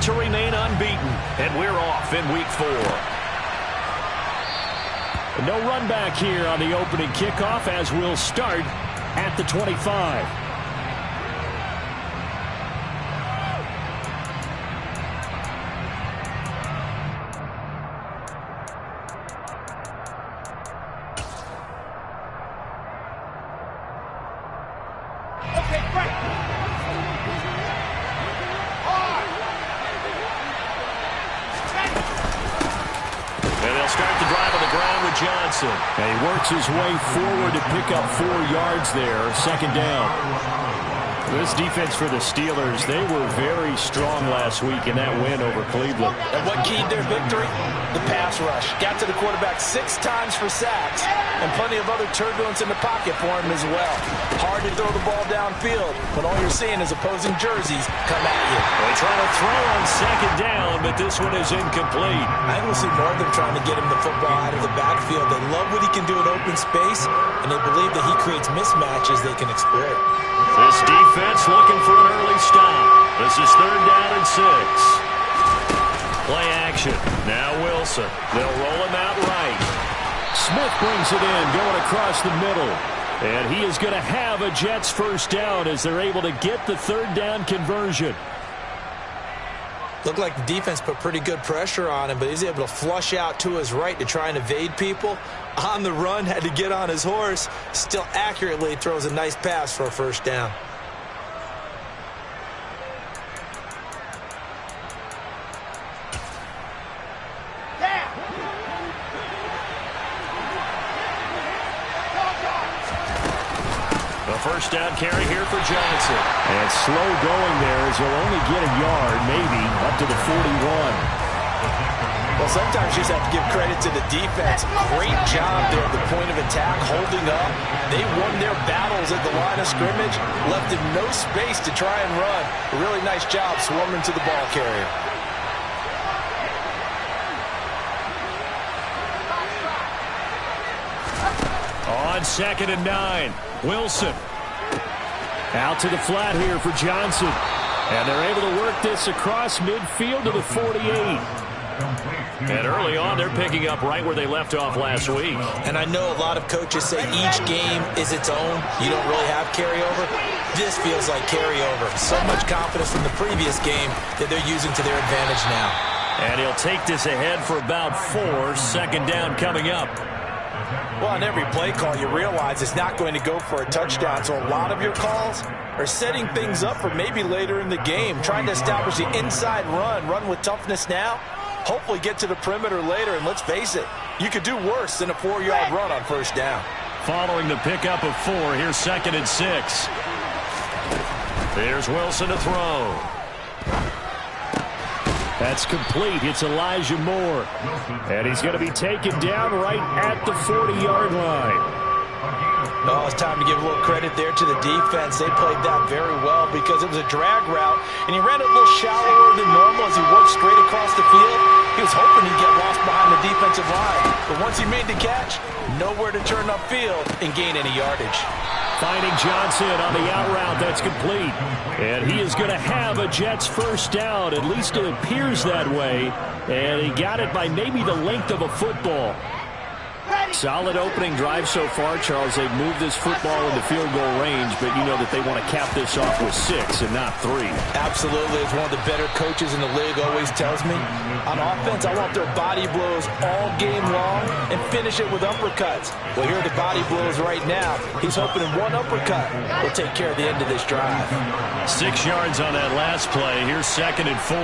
to remain unbeaten. And we're off in week 4. No run back here on the opening kickoff as we'll start at the 25. Johnson. And he works his way forward to pick up 4 yards there. Second down. This defense for the Steelers, they were very strong last week in that win over Cleveland. And what keyed their victory? The pass rush. Got to the quarterback 6 times for sacks, and plenty of other turbulence in the pocket for him as well. Hard to throw the ball downfield when all you're seeing is opposing jerseys come at you. They try to throw on second down, but this one is incomplete. I think we'll see more of them trying to get him the football out of the backfield. They love what he can do in open space, and they believe that he creates mismatches they can exploit. This defense looking for an early stop. This is 3rd down and 6. Play action. Now Wilson. They'll roll him out right. Smith brings it in, going across the middle. And he is going to have a Jets first down as they're able to get the 3rd down conversion. Looked like the defense put pretty good pressure on him, but he's able to flush out to his right to try and evade people. On the run, had to get on his horse. Still accurately throws a nice pass for a first down. First down carry here for Johnson. And slow going there as he'll only get a yard, maybe, up to the 41. Well, sometimes you just have to give credit to the defense. Great job there at the point of attack, holding up. They won their battles at the line of scrimmage, left him no space to try and run. A really nice job swarming to the ball carrier. On 2nd and 9, Wilson. Out to the flat here for Johnson. And they're able to work this across midfield to the 48. And early on, they're picking up right where they left off last week. And I know a lot of coaches say each game is its own. You don't really have carryover. This feels like carryover. So much confidence from the previous game that they're using to their advantage now. And he'll take this ahead for about 4. 2nd down coming up. Well, on every play call, you realize it's not going to go for a touchdown. So a lot of your calls are setting things up for maybe later in the game, trying to establish the inside run with toughness now, hopefully get to the perimeter later. And let's face it, you could do worse than a 4-yard run on first down. Following the pickup of 4, here's 2nd and 6. There's Wilson to throw. That's complete. It's Elijah Moore. And he's going to be taken down right at the 40-yard line. Oh, it's time to give a little credit there to the defense. They played that very well because it was a drag route, and he ran a little shallower than normal as he worked straight across the field. He was hoping he'd get lost behind the defensive line. But once he made the catch, nowhere to turn upfield and gain any yardage. Finding Johnson on the out route. That's complete. And he is going to have a Jets first down. At least it appears that way. And he got it by maybe the length of a football. Solid opening drive so far, Charles. They've moved this football into field goal range, but you know that they want to cap this off with 6 and not 3. Absolutely. As one of the better coaches in the league always tells me, on offense, I want their body blows all game long and finish it with uppercuts. Well, here are the body blows right now. He's hoping in one uppercut will take care of the end of this drive. 6 yards on that last play. Here's 2nd and 4.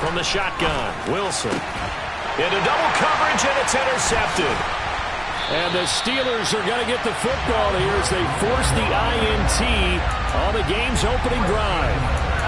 From the shotgun, Wilson. Into double coverage, and it's intercepted. And the Steelers are going to get the football here as they force the INT on the game's opening drive.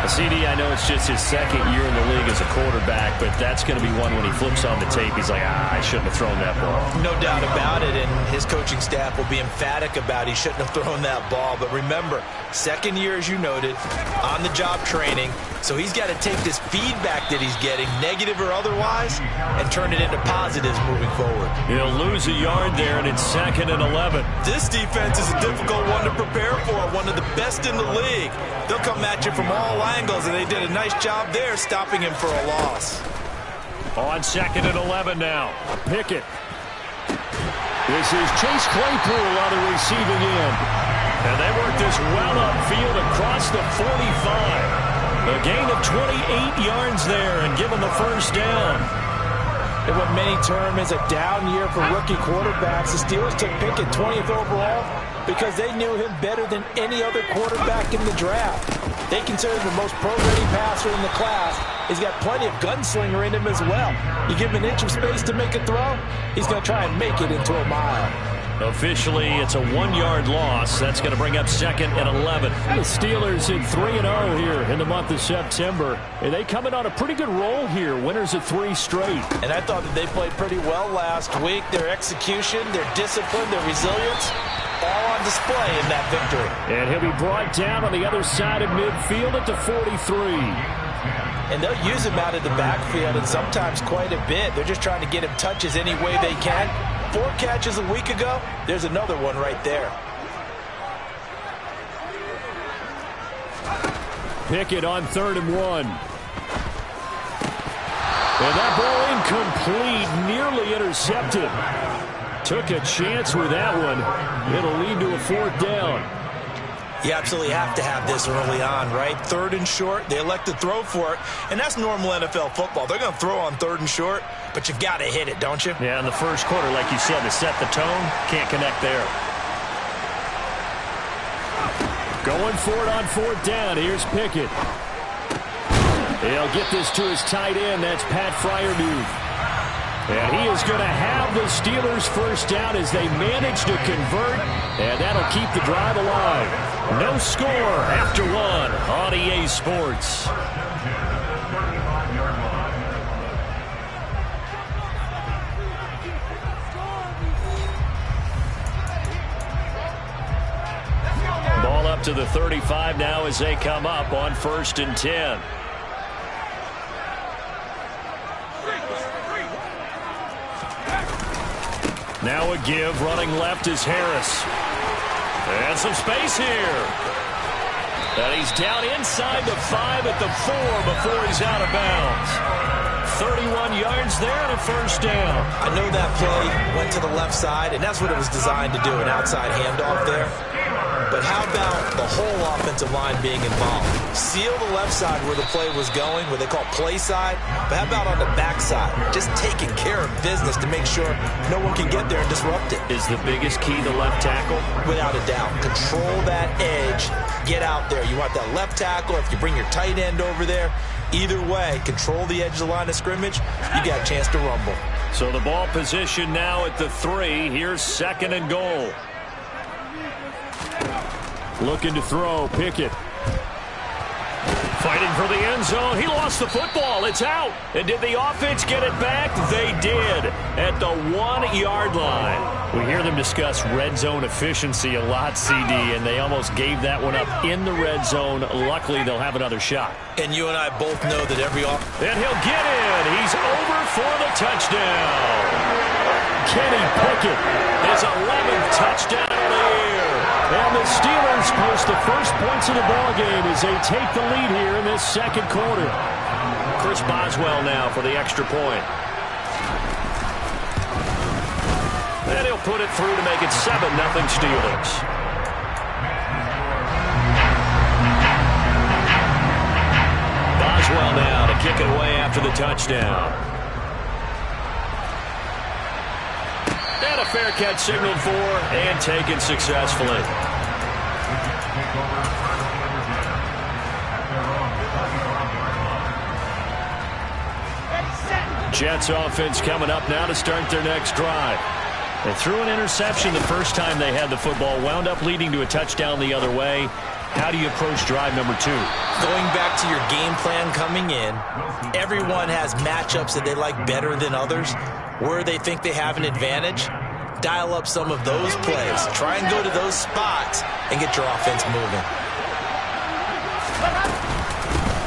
CD, I know it's just his 2nd year in the league as a quarterback, but that's going to be one when he flips on the tape. He's like, I shouldn't have thrown that ball. No doubt about it, and his coaching staff will be emphatic about he shouldn't have thrown that ball. But remember, 2nd year, as you noted, on-the-job training, So he's got to take this feedback that he's getting, negative or otherwise, and turn it into positives moving forward. He'll lose a yard there, and it's 2nd and 11. This defense is a difficult one to prepare for, one of the best in the league. They'll come at you from all angles, and they did a nice job there stopping him for a loss. On 2nd and 11 now. Pickett. This is Chase Claypool on the receiving end. And they work this well upfield across the 45. A gain of 28 yards there and give them the first down. And what many term is a down year for rookie quarterbacks, the Steelers took Pickett 20th overall because they knew him better than any other quarterback in the draft. They consider him the most pro-ready passer in the class. He's got plenty of gunslinger in him as well. You give him an inch of space to make a throw, he's going to try and make it into a mile. Officially, it's a 1-yard loss. That's going to bring up 2nd and 11. The Steelers in 3-0 here in the month of September. And they coming on a pretty good roll here. Winners of 3 straight. And I thought that they played pretty well last week. Their execution, their discipline, their resilience, all on display in that victory. And he'll be brought down on the other side of midfield at the 43. And they'll use him out of the backfield, and sometimes quite a bit. They're just trying to get him touches any way they can. 4 catches a week ago, there's another one right there. Pickett on 3rd and 1. And that ball incomplete, nearly intercepted. Took a chance with that one. It'll lead to a 4th down. You absolutely have to have this early on, right? 3rd and short, they elect to throw for it, and that's normal NFL football. They're going to throw on 3rd and short, but you've got to hit it, don't you? Yeah, in the first quarter, like you said, to set the tone, can't connect there. Going for it on 4th down. Here's Pickett. He'll get this to his tight end. That's Pat Freiermuth. And he is going to have the Steelers first down as they manage to convert, and that'll keep the drive alive. No score after 1 on EA Sports. Ball up to the 35 now as they come up on 1st and 10. Now a give, running left is Harris. And some space here. And he's down inside the 5 at the 4 before he's out of bounds. 31 yards there and a first down. I know that play went to the left side, and that's what it was designed to do, an outside handoff there. But how about the whole offensive line being involved? Seal the left side where the play was going, what they call play side. But how about on the back side? Just taking care of business to make sure no one can get there and disrupt it. Is the biggest key the left tackle? Without a doubt. Control that edge. Get out there. You want that left tackle. If you bring your tight end over there, either way, control the edge of the line of scrimmage. You got a chance to rumble. So the ball position now at the 3. Here's 2nd and goal. Looking to throw, Pickett. Fighting for the end zone. He lost the football. It's out. And did the offense get it back? They did at the 1-yard line. We hear them discuss red zone efficiency a lot, CD, and they almost gave that one up in the red zone. Luckily, they'll have another shot. And you and I both know that every And he'll get in. He's over for the touchdown. Kenny Pickett, his 11th touchdown of the year. And the Steelers post the first points of the ballgame as they take the lead here in this 2nd quarter. Chris Boswell now for the extra point. And he'll put it through to make it 7-0 Steelers. Boswell now to kick it away after the touchdown. And a fair catch signaled for and taken successfully. Jets offense coming up now to start their next drive. They threw an interception the first time they had the football, wound up leading to a touchdown the other way. How do you approach drive number 2? Going back to your game plan coming in, everyone has matchups that they like better than others. Where they think they have an advantage, dial up some of those plays. Try and go to those spots and get your offense moving.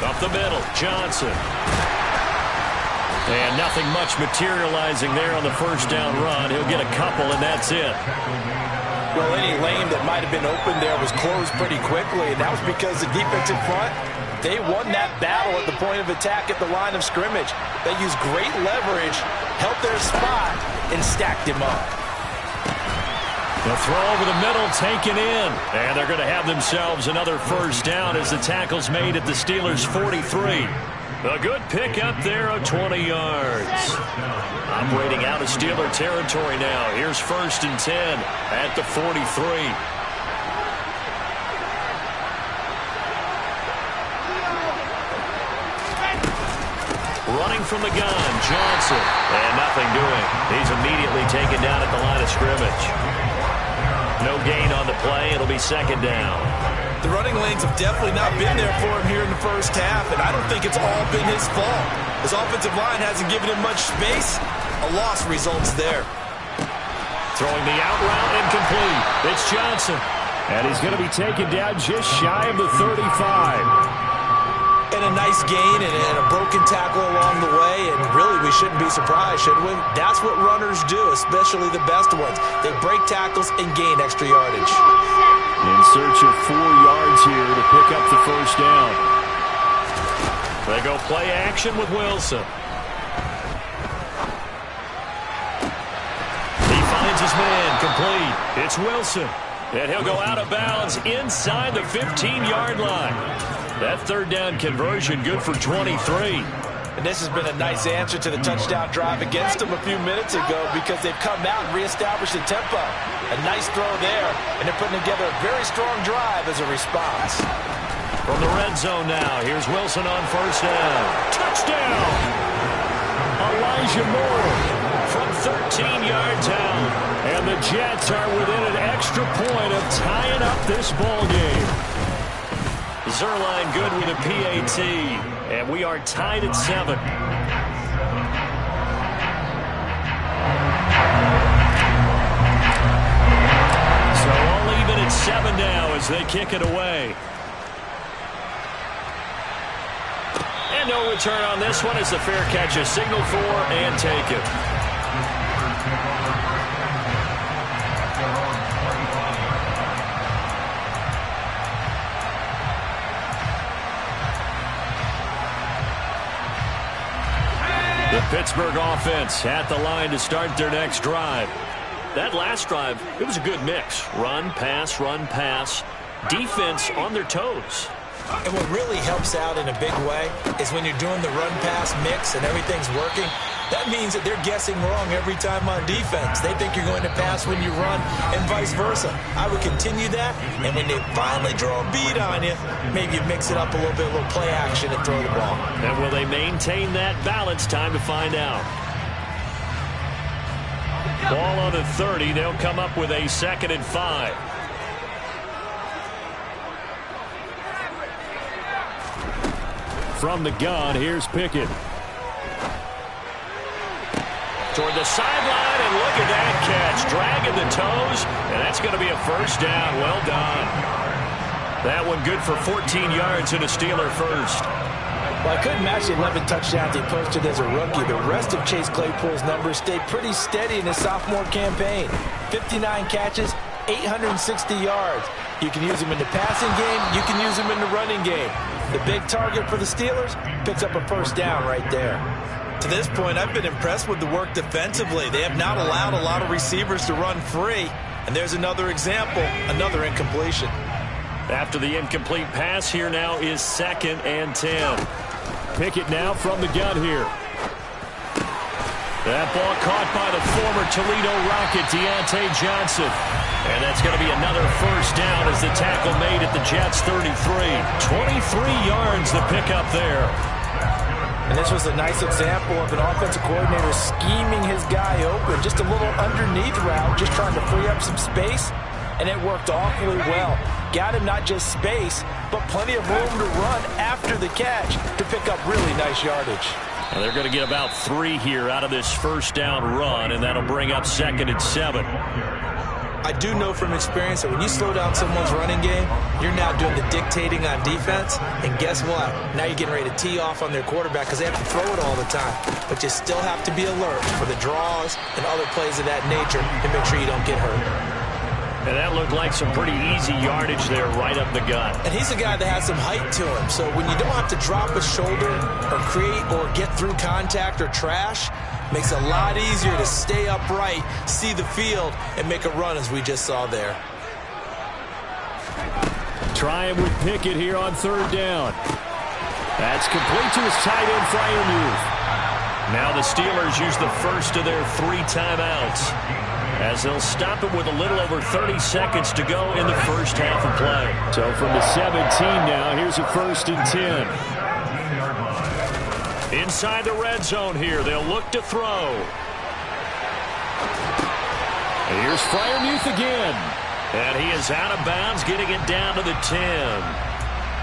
Up the middle, Johnson. And nothing much materializing there on the first down run. He'll get a couple, and that's it. Well, any lane that might have been open there was closed pretty quickly, and that was because the defensive front, they won that battle at the point of attack at the line of scrimmage. They used great leverage, held their spot, and stacked him up. The throw over the middle taken in. And they're going to have themselves another first down as the tackle's made at the Steelers' 43. A good pick up there of 20 yards. Operating out of Steeler territory now. Here's 1st and 10 at the 43. Running from the gun, Johnson. And nothing doing. He's immediately taken down at the line of scrimmage. No gain on the play. It'll be 2nd down. The running lanes have definitely not been there for him here in the first half, and I don't think it's all been his fault. His offensive line hasn't given him much space. A loss results there. Throwing the out route incomplete. It's Johnson. And he's going to be taken down just shy of the 35. And a nice gain and a broken tackle along the way, and really we shouldn't be surprised, should we? That's what runners do, especially the best ones. They break tackles and gain extra yardage. In search of 4 yards here to pick up the first down. They go play action with Wilson. He finds his man complete. It's Wilson. And he'll go out of bounds inside the 15-yard line. That 3rd down conversion good for 23. And this has been a nice answer to the touchdown drive against them a few minutes ago because they've come out and reestablished the tempo. A nice throw there, and they're putting together a very strong drive as a response. From the red zone now, here's Wilson on 1st down. Touchdown! Elijah Moore from 13 yards out. And the Jets are within an extra point of tying up this ball game. Zuerlein good with a PAT, and we are tied at 7. So all even at 7 now as they kick it away. And no return on this one as the fair catch is signaled for and taken. The Pittsburgh offense at the line to start their next drive. That last drive, it was a good mix. Run, pass, defense on their toes. And what really helps out in a big way is when you're doing the run-pass mix and everything's working, that means that they're guessing wrong every time on defense. They think you're going to pass when you run and vice versa. I would continue that, and when they finally draw a bead on you, maybe you mix it up a little bit, a little play action and throw the ball. And will they maintain that balance? Time to find out. Ball on the 30. They'll come up with a 2nd and 5. From the gun, here's Pickett. Toward the sideline, and look at that catch. Dragging the toes, and that's going to be a first down. Well done. That one good for 14 yards and a Steeler first. Well, I couldn't match the 11 touchdowns he posted as a rookie. The rest of Chase Claypool's numbers stayed pretty steady in his sophomore campaign. 59 catches, 860 yards. You can use him in the passing game. You can use him in the running game. The big target for the Steelers picks up a first down right there. To this point, I've been impressed with the work defensively. They have not allowed a lot of receivers to run free. And there's another example, another incompletion. After the incomplete pass, here now is 2nd and 10. Pickett now from the gun here. That ball caught by the former Toledo Rocket, Deontay Johnson. And that's going to be another first down as the tackle made at the Jets' 33. 23 yards to pick up there. And this was a nice example of an offensive coordinator scheming his guy open. Just a little underneath route, just trying to free up some space. And it worked awfully well. Got him not just space, but plenty of room to run after the catch to pick up really nice yardage. And they're going to get about 3 here out of this first down run, and that'll bring up 2nd and 7. I do know from experience that when you slow down someone's running game, you're now doing the dictating on defense. And guess what? Now you're getting ready to tee off on their quarterback because they have to throw it all the time. But you still have to be alert for the draws and other plays of that nature and make sure you don't get hurt. And that looked like some pretty easy yardage there right up the gut. And he's a guy that has some height to him. So when you don't have to drop a shoulder or create or get through contact or trash, makes it a lot easier to stay upright, see the field, and make a run as we just saw there. Trying with Pickett here on third down. That's complete to his tight end, Freiermuth. Now the Steelers use the first of their 3 timeouts, as they'll stop it with a little over 30 seconds to go in the first half of play. So from the 17 now, here's a 1st and 10. Inside the red zone here, they'll look to throw. Here's Freiermuth again. And he is out of bounds, getting it down to the 10.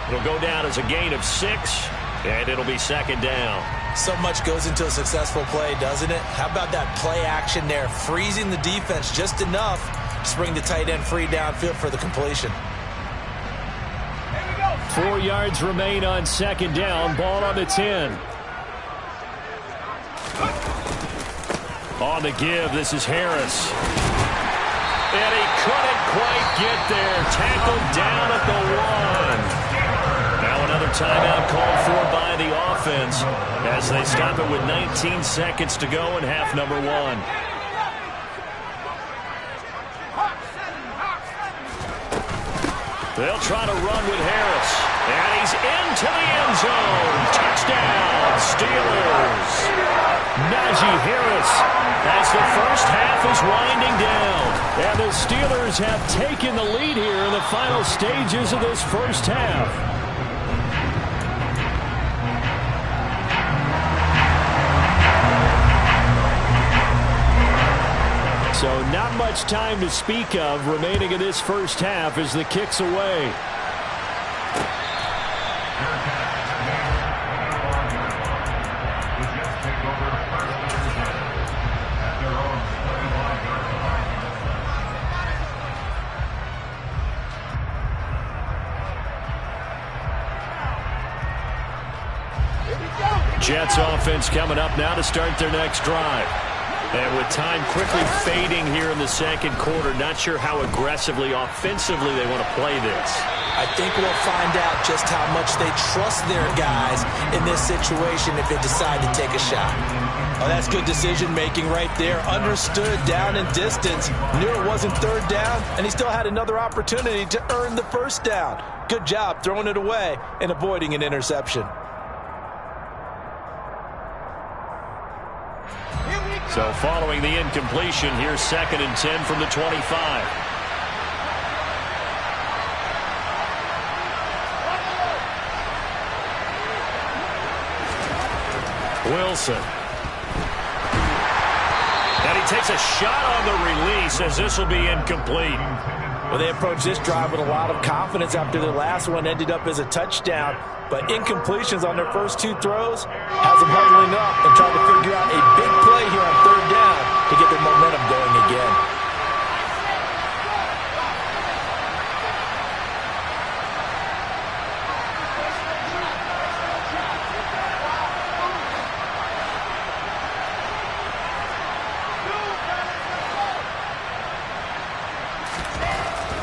It'll go down as a gain of 6, and it'll be 2nd down. So much goes into a successful play, doesn't it? How about that play action there, freezing the defense just enough to bring the tight end free downfield for the completion. 4 yards remain on 2nd down. Ball on the 10. On the give, this is Harris. And he couldn't quite get there. Tackled down at the 1. Now another timeout called for by the offense as they stop it with 19 seconds to go in half number 1. They'll try to run with Harris. And he's into the end zone. Touchdown, Steelers. Najee Harris as the first half is winding down. And the Steelers have taken the lead here in the final stages of this first half. So not much time to speak of remaining in this first half as the kick's away. Jets offense coming up now to start their next drive. And with time quickly fading here in the second quarter, not sure how aggressively, offensively they want to play this. I think we'll find out just how much they trust their guys in this situation if they decide to take a shot. Oh, that's good decision-making right there. Understood down and distance. Knew it wasn't third down, and he still had another opportunity to earn the first down. Good job throwing it away and avoiding an interception. So following the incompletion, here's 2nd and 10 from the 25. Wilson. And he takes a shot on the release as this will be incomplete. Well, they approached this drive with a lot of confidence after their last one ended up as a touchdown. But incompletions on their first 2 throws has them huddling up and trying to figure out a big play here on third down to get their momentum going again.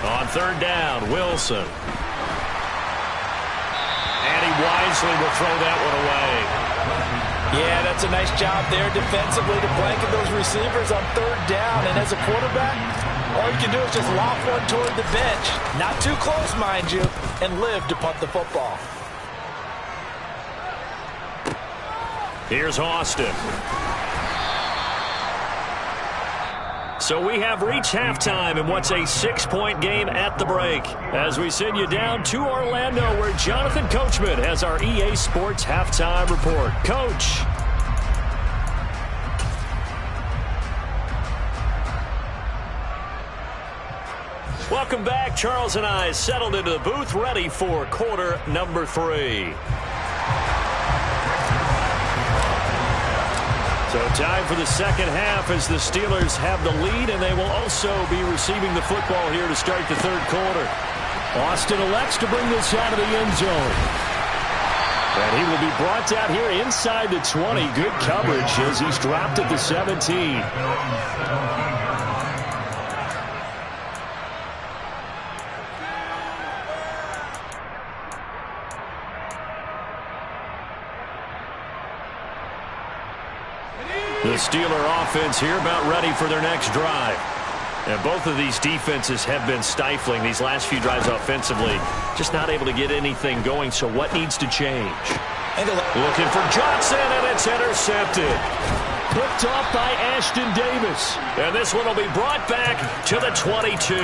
On third down, Wilson. Wisely will throw that one away. Yeah, that's a nice job there defensively to blanket those receivers on third down. And as a quarterback, all you can do is just lob one toward the bench. Not too close, mind you, and live to punt the football. Here's Austin. So we have reached halftime in what's a 6-point game at the break. As we send you down to Orlando, where Jonathan Coachman has our EA Sports Halftime Report. Coach. Welcome back. Charles and I settled into the booth, ready for quarter number 3. So time for the second half as the Steelers have the lead, and they will also be receiving the football here to start the third quarter. Austin elects to bring this out of the end zone. And he will be brought down here inside the 20. Good coverage as he's dropped at the 17. The Steeler offense here about ready for their next drive. And both of these defenses have been stifling these last few drives offensively. Just not able to get anything going, so what needs to change? Looking for Johnson, and it's intercepted. Picked off by Ashton Davis. And this one will be brought back to the 22.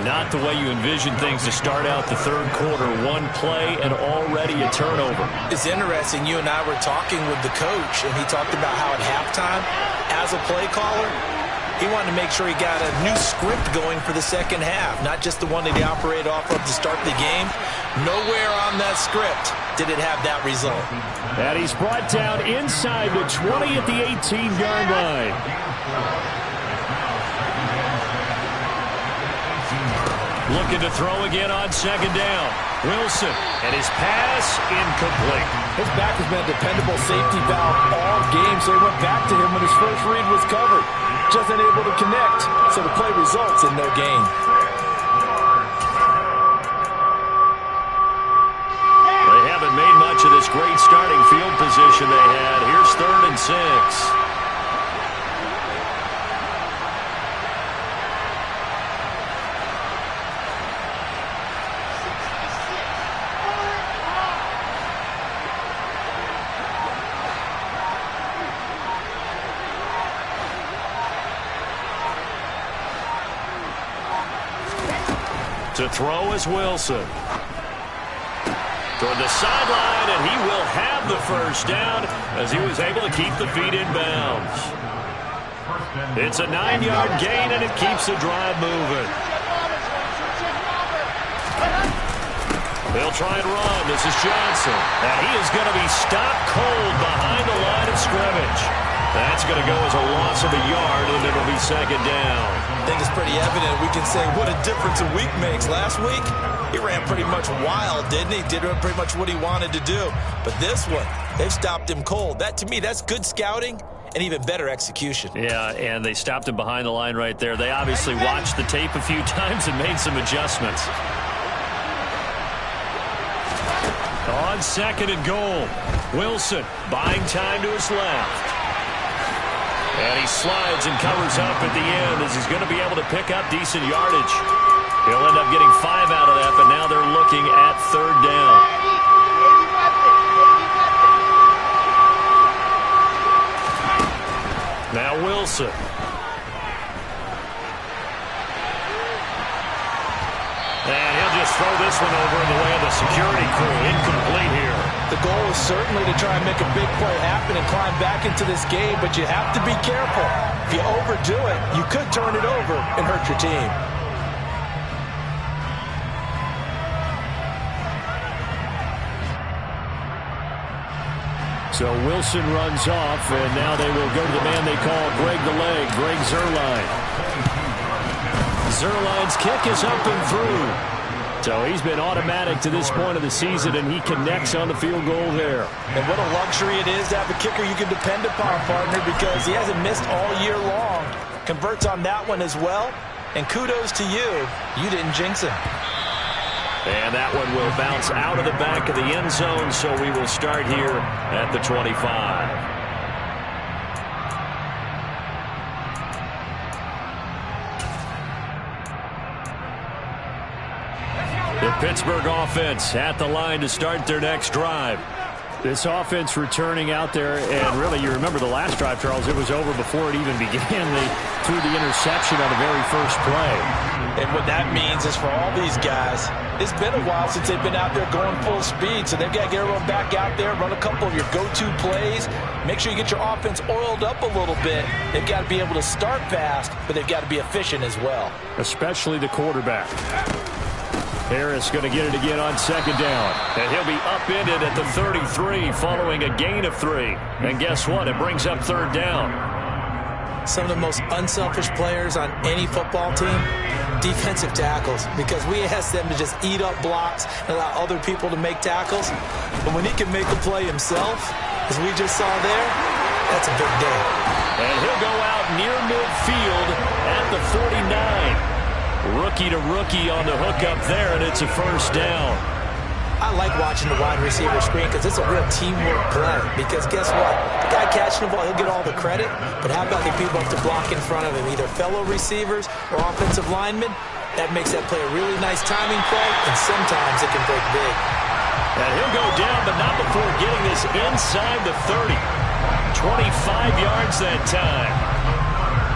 Not the way you envision things to start out the third quarter. One play and already a turnover. It's interesting. You and I were talking with the coach, and he talked about how at halftime, as a play caller, he wanted to make sure he got a new script going for the second half, not just the one that he operated off of to start the game. Nowhere on that script did it have that result. And he's brought down inside the 20 at the 18-yard line. Looking to throw again on second down. Wilson, and his pass incomplete. His back has been a dependable safety valve all game, so he went back to him when his first read was covered. Just unable to connect, so the play results in no gain. They haven't made much of this great starting field position they had. Here's 3rd and 6. To throw is Wilson. Toward the sideline, and he will have the first down as he was able to keep the feet in bounds. It's a 9-yard gain, and it keeps the drive moving. They'll try and run. This is Johnson. And he is going to be stopped cold behind the line of scrimmage. That's going to go as a loss of a yard, and it'll be second down. I think it's pretty evident. We can say what a difference a week makes. Last week, he ran pretty much wild, didn't he? Did pretty much what he wanted to do. But this one, they've stopped him cold. That, to me, that's good scouting and even better execution. Yeah, and they stopped him behind the line right there. They obviously watched the tape a few times and made some adjustments. On second and goal, Wilson buying time to his left. And he slides and covers up at the end as he's going to be able to pick up decent yardage. He'll end up getting 5 out of that, but now they're looking at 3rd down. Now Wilson. And he'll just throw this one over in the way of the security crew. Incomplete here. The goal is certainly to try and make a big play happen and climb back into this game, but you have to be careful. If you overdo it, you could turn it over and hurt your team. So Wilson runs off, and now they will go to the man they call Greg the Leg, Greg Zuerlein. Zuerlein's kick is up and through. So he's been automatic to this point of the season, and he connects on the field goal there. And what a luxury it is to have a kicker you can depend upon, partner, because he hasn't missed all year long. Converts on that one as well, and kudos to you. You didn't jinx him. And that one will bounce out of the back of the end zone, so we will start here at the 25. The Pittsburgh offense at the line to start their next drive. This offense returning out there, and really, you remember the last drive, Charles, it was over before it even began. They threw the interception on the very first play. And what that means is for all these guys, it's been a while since they've been out there going full speed, so they've got to get everyone back out there, run a couple of your go-to plays, make sure you get your offense oiled up a little bit. They've got to be able to start fast, but they've got to be efficient as well. Especially the quarterback. Harris going to get it again on second down. And he'll be upended at the 33 following a gain of 3. And guess what? It brings up third down. Some of the most unselfish players on any football team, defensive tackles, because we ask them to just eat up blocks and allow other people to make tackles. But when he can make a play himself, as we just saw there, that's a big day. And he'll go out near midfield at the 49. Rookie to rookie on the hookup there, and it's a first down. I like watching the wide receiver screen because it's a real teamwork play. Because guess what? The guy catching the ball, he'll get all the credit. But how about the people have to block in front of him, either fellow receivers or offensive linemen? That makes that play a really nice timing play, and sometimes it can break big. And he'll go down, but not before getting this inside the 30. 25 yards that time.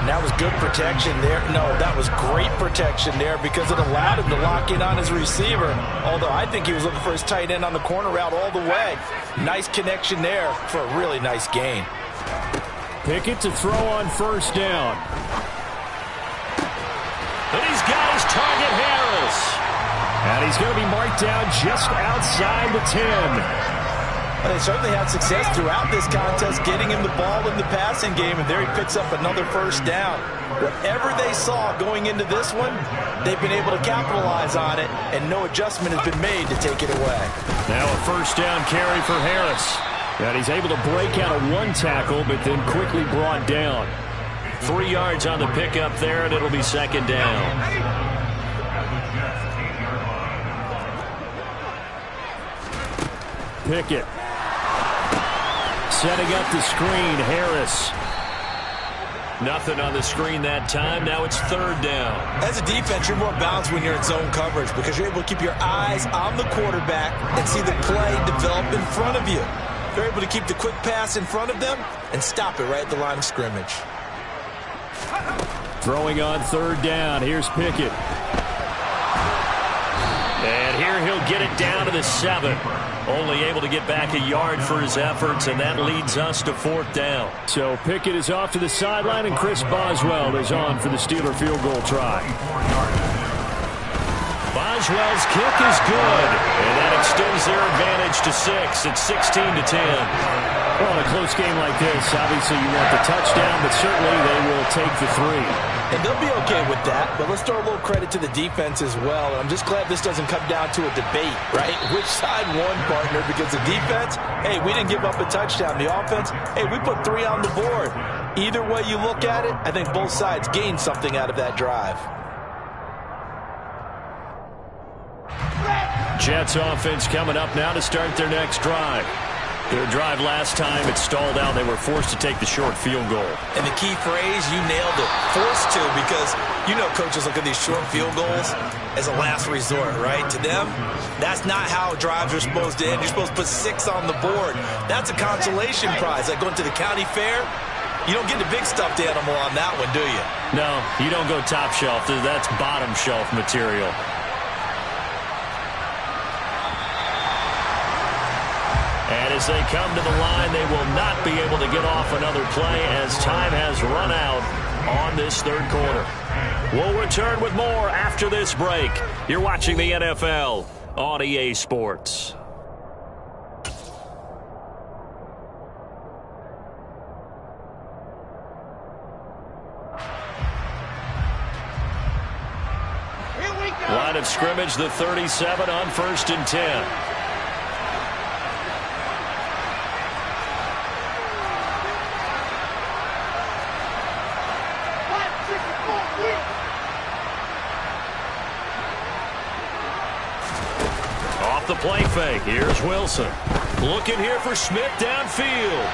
And that was good protection there. No, that was great protection there because it allowed him to lock in on his receiver. Although I think he was looking for his tight end on the corner route all the way. Nice connection there for a really nice gain. Pickett to throw on first down. And he's got his target, Harris. And he's going to be marked down just outside the 10. They certainly had success throughout this contest getting him the ball in the passing game, and there he picks up another first down. Whatever they saw going into this one, they've been able to capitalize on it, and no adjustment has been made to take it away. Now a first down carry for Harris. And he's able to break out of one tackle, but then quickly brought down. 3 yards on the pickup there, and it'll be second down. Pickett. Setting up the screen, Harris. Nothing on the screen that time. Now it's third down. As a defense, you're more balanced when you're in zone coverage because you're able to keep your eyes on the quarterback and see the play develop in front of you. You're able to keep the quick pass in front of them and stop it right at the line of scrimmage. Throwing on third down. Here's Pickett. And here he'll get it down to the 7. Only able to get back a yard for his efforts, and that leads us to fourth down. So Pickett is off to the sideline, and Chris Boswell is on for the Steeler field goal try. Boswell's kick is good, and that extends their advantage to 6. It's 16-10. Well, in a close game like this, obviously you want the touchdown, but certainly they will take the 3. And they'll be okay with that, but let's throw a little credit to the defense as well. I'm just glad this doesn't come down to a debate, right? Which side won, partner? Because the defense, hey, we didn't give up a touchdown. The offense, hey, we put 3 on the board. Either way you look at it, I think both sides gained something out of that drive. Jets offense coming up now to start their next drive. Their drive last time, it stalled out. They were forced to take the short field goal. And the key phrase, you nailed it. Forced to, because you know coaches look at these short field goals as a last resort, right? To them, that's not how drives are supposed to end. You're supposed to put 6 on the board. That's a consolation prize. Like going to the county fair, you don't get the big stuffed animal on that one, do you? No, you don't go top shelf. That's bottom shelf material. And as they come to the line, they will not be able to get off another play as time has run out on this third quarter. We'll return with more after this break. You're watching the NFL on EA Sports. Line of scrimmage, the 37 on 1st and 10. Off the play fake, here's Wilson. Looking here for Smith downfield.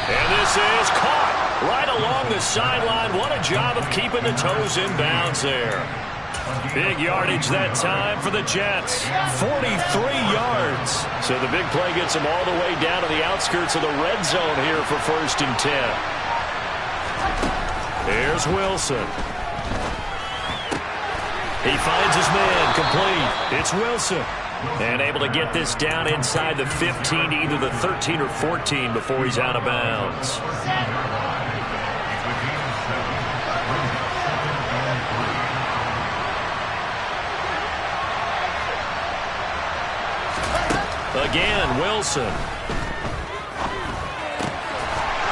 And this is caught right along the sideline. What a job of keeping the toes in bounds there. Big yardage that time for the Jets. 43 yards. So the big play gets them all the way down to the outskirts of the red zone here for 1st and 10. There's Wilson. He finds his man, complete. It's Wilson. And able to get this down inside the 15 to either the 13 or 14 before he's out of bounds. Again, Wilson.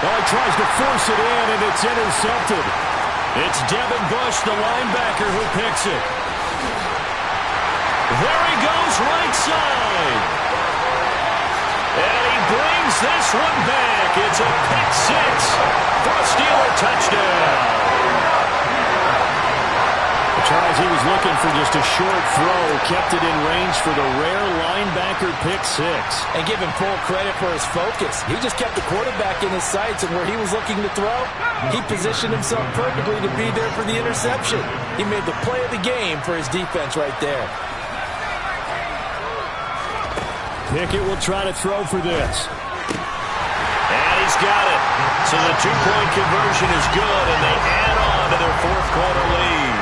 Oh, he tries to force it in, and it's intercepted. It's Devin Bush, the linebacker, who picks it. There he goes, right side. And he brings this one back. It's a pick six for a Steeler touchdown. Tries, he was looking for just a short throw, kept it in range for the rare linebacker pick six. And give him full credit for his focus. He just kept the quarterback in his sights, and where he was looking to throw, he positioned himself perfectly to be there for the interception. He made the play of the game for his defense right there. Pickett will try to throw for this. And he's got it. So the two-point conversion is good, and they add on to their fourth quarter lead.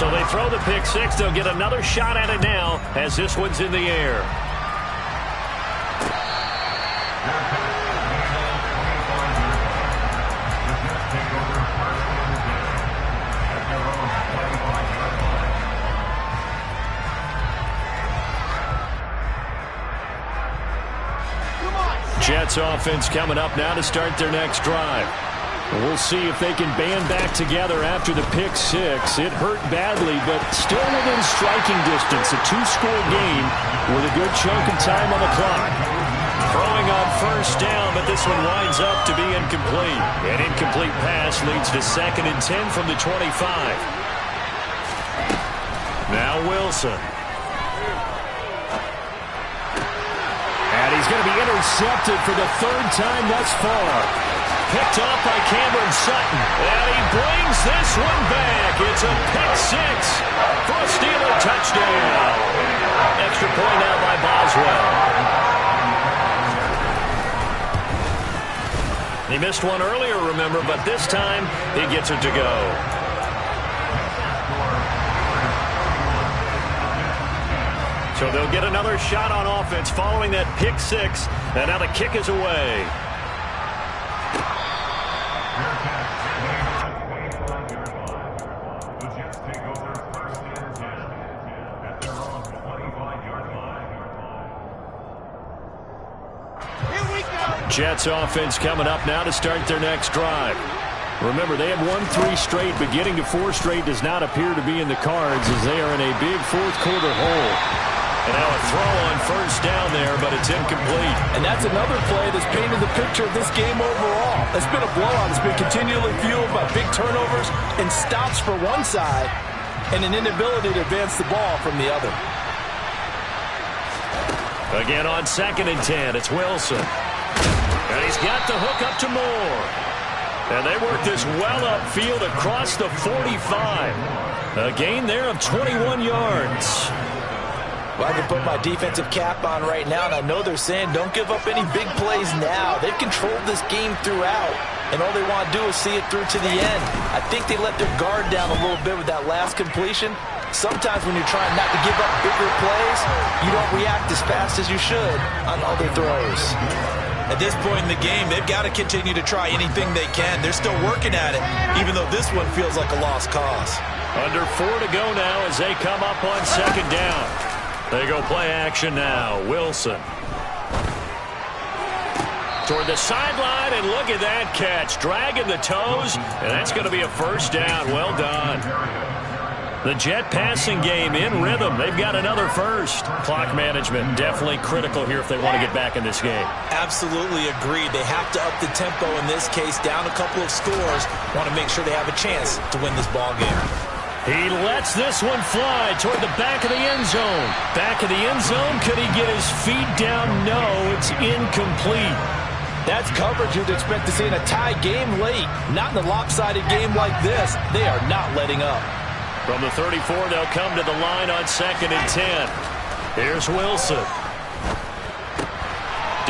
So they throw the pick six. They'll get another shot at it now as this one's in the air. Jets offense coming up now to start their next drive. We'll see if they can band back together after the pick six. It hurt badly, but still within striking distance. A two-score game with a good chunk of time on the clock. Throwing on first down, but this one winds up to be incomplete. An incomplete pass leads to 2nd and 10 from the 25. Now Wilson. And he's going to be intercepted for the 3rd time thus far. Picked off by Cameron Sutton. And he brings this one back. It's a pick six for a Steeler touchdown. Extra point out by Boswell. He missed one earlier, remember, but this time he gets it to go. So they'll get another shot on offense following that pick six. And now the kick is away. Jets offense coming up now to start their next drive. Remember, they have won 3 straight, but getting to 4 straight does not appear to be in the cards as they are in a big fourth quarter hole. And now a throw on first down there, but it's incomplete. And that's another play that's painted the picture of this game overall. It's been a blowout. It's been continually fueled by big turnovers and stops for one side and an inability to advance the ball from the other. Again on 2nd and 10, it's Wilson. And he's got the hook up to Moore. And they work this well upfield across the 45. A gain there of 21 yards. Well, I can put my defensive cap on right now, and I know they're saying don't give up any big plays now. They've controlled this game throughout, and all they want to do is see it through to the end. I think they let their guard down a little bit with that last completion. Sometimes when you're trying not to give up bigger plays, you don't react as fast as you should on other throws. At this point in the game, they've got to continue to try anything they can. They're still working at it, even though this one feels like a lost cause. Under 4 to go now as they come up on 2nd down. They go play action now. Wilson. Toward the sideline, and look at that catch. Dragging the toes, and that's going to be a first down. Well done. The Jet passing game in rhythm. They've got another first. Clock management definitely critical here if they want to get back in this game. Absolutely agreed. They have to up the tempo in this case, down a couple of scores. Want to make sure they have a chance to win this ball game. He lets this one fly toward the back of the end zone. Back of the end zone. Could he get his feet down? No, it's incomplete. That's coverage you'd expect to see in a tie game late. Not in a lopsided game like this. They are not letting up. From the 34, they'll come to the line on 2nd and 10. Here's Wilson.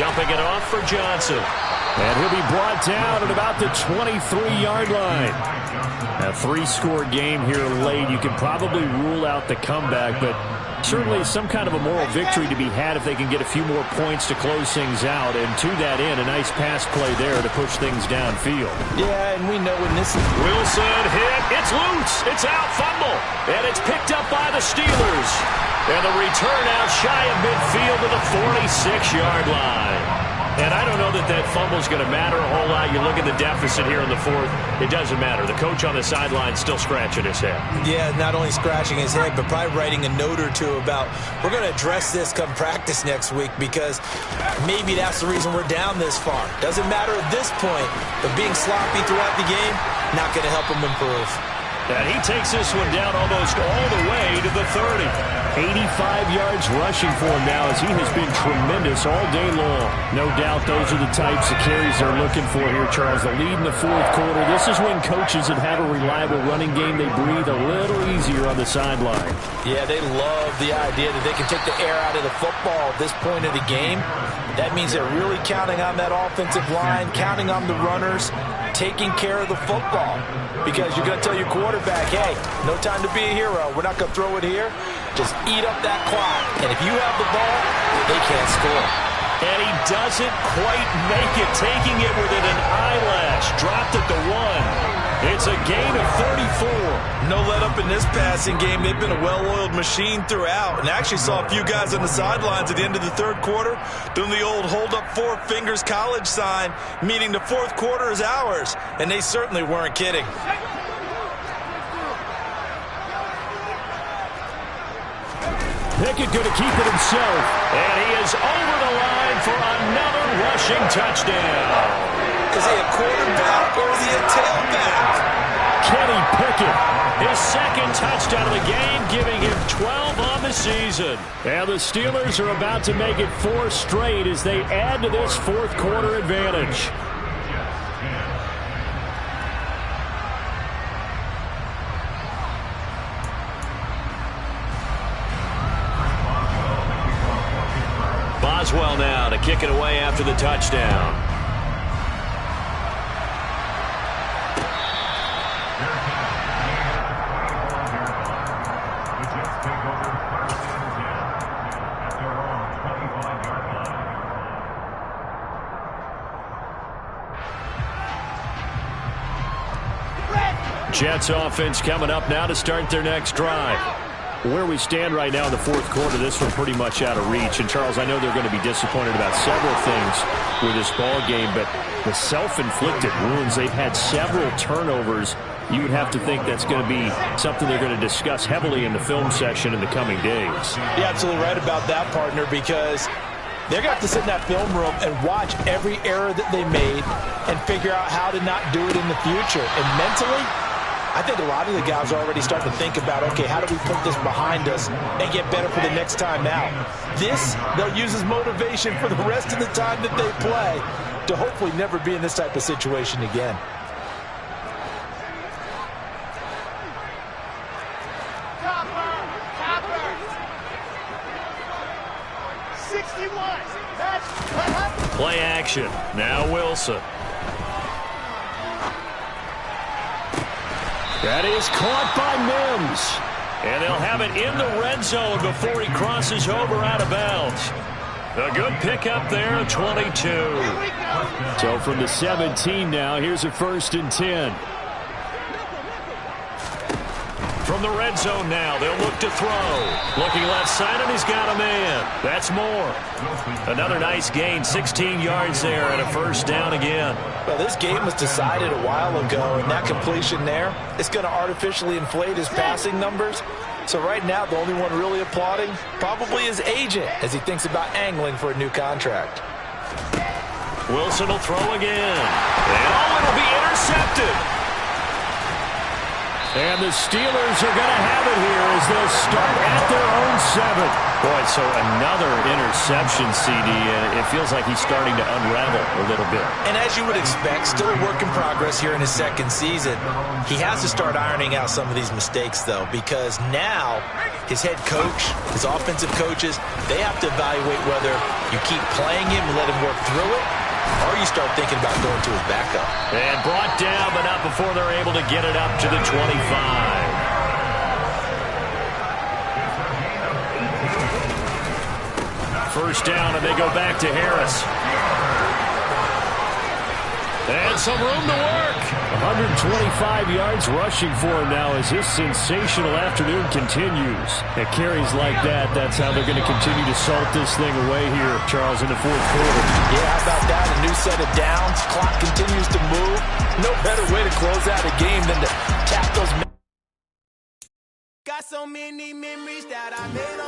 Dumping it off for Johnson. And he'll be brought down at about the 23-yard line. A 3-score game here late. You can probably rule out the comeback, but Certainly some kind of a moral victory to be had if they can get a few more points to close things out. And to that end, a nice pass play there to push things downfield. Yeah, and we know when this... Wilson hit. It's loose. It's out. Fumble. And it's picked up by the Steelers. And the return out shy of midfield to the 46-yard line. And I don't know that that fumble is going to matter a whole lot. You look at the deficit here in the fourth. It doesn't matter. The coach on the sideline still scratching his head. Yeah, not only scratching his head, but probably writing a note or two about we're going to address this come practice next week because maybe that's the reason we're down this far. Doesn't matter at this point, but being sloppy throughout the game, not going to help him improve. And he takes this one down almost all the way to the 30. 85 yards rushing for him now as he has been tremendous all day long. No doubt those are the types of carries they're looking for here, Charles. The lead in the fourth quarter. This is when coaches that have a reliable running game, they breathe a little easier on the sideline. Yeah, they love the idea that they can take the air out of the football at this point of the game. That means they're really counting on that offensive line, counting on the runners, taking care of the football. Because you're going to tell your quarterback, hey, no time to be a hero. We're not going to throw it here. Just eat up that clock. And if you have the ball, they can't score. And he doesn't quite make it, taking it within an eyelash. Dropped at the 1. It's a gain of 34. No let up in this passing game. They've been a well-oiled machine throughout. And I actually saw a few guys on the sidelines at the end of the third quarter doing the old hold up 4 fingers college sign, meaning the fourth quarter is ours. And they certainly weren't kidding. Pickett going to keep it himself. And he is over the line for another rushing touchdown. Is he a quarterback or is he a tailback? Kenny Pickett, his second touchdown of the game, giving him 12 on the season. And the Steelers are about to make it 4 straight as they add to this fourth quarter advantage. Boswell now to kick it away after the touchdown. Jets offense coming up now to start their next drive. Where we stand right now in the fourth quarter, this one pretty much out of reach. And, Charles, I know they're going to be disappointed about several things with this ball game, but the self-inflicted wounds, they've had several turnovers. You would have to think that's going to be something they're going to discuss heavily in the film session in the coming days. You're absolutely right about that, partner, because they're going to have to sit in that film room and watch every error that they made and figure out how to not do it in the future. And mentally, I think a lot of the guys are already starting to think about, okay, how do we put this behind us and get better for the next time out? This, they'll use as motivation for the rest of the time that they play to hopefully never be in this type of situation again. Play action. Now Wilson. That is caught by Mims. And they'll have it in the red zone before he crosses over out of bounds. A good pickup there, 22. So from the 17 now, here's a 1st and 10. From the red zone now, they'll look to throw. Looking left side, and he's got a man. That's Moore. Another nice gain, 16 yards there, and a 1st down again. Well, this game was decided a while ago, and that completion there, it's going to artificially inflate his passing numbers. So right now, the only one really applauding probably his agent as he thinks about angling for a new contract. Wilson will throw again. And it'll be intercepted. And the Steelers are going to have it here as they'll start at their own 7. Boy, so another interception, CD, and it feels like he's starting to unravel a little bit. And as you would expect, still a work in progress here in his second season. He has to start ironing out some of these mistakes, though, because now his head coach, his offensive coaches, they have to evaluate whether you keep playing him and let him work through it, or you start thinking about going to his backup. And brought down, but not before they're able to get it up to the 25. first down, and they go back to Harris. And some room to work. 125 yards rushing for him now as his sensational afternoon continues. At carries like that, that's how they're going to continue to salt this thing away here, Charles, in the fourth quarter. Yeah, how about that? A new set of downs. Clock continues to move. No better way to close out a game than to tap those. Got so many memories that I made on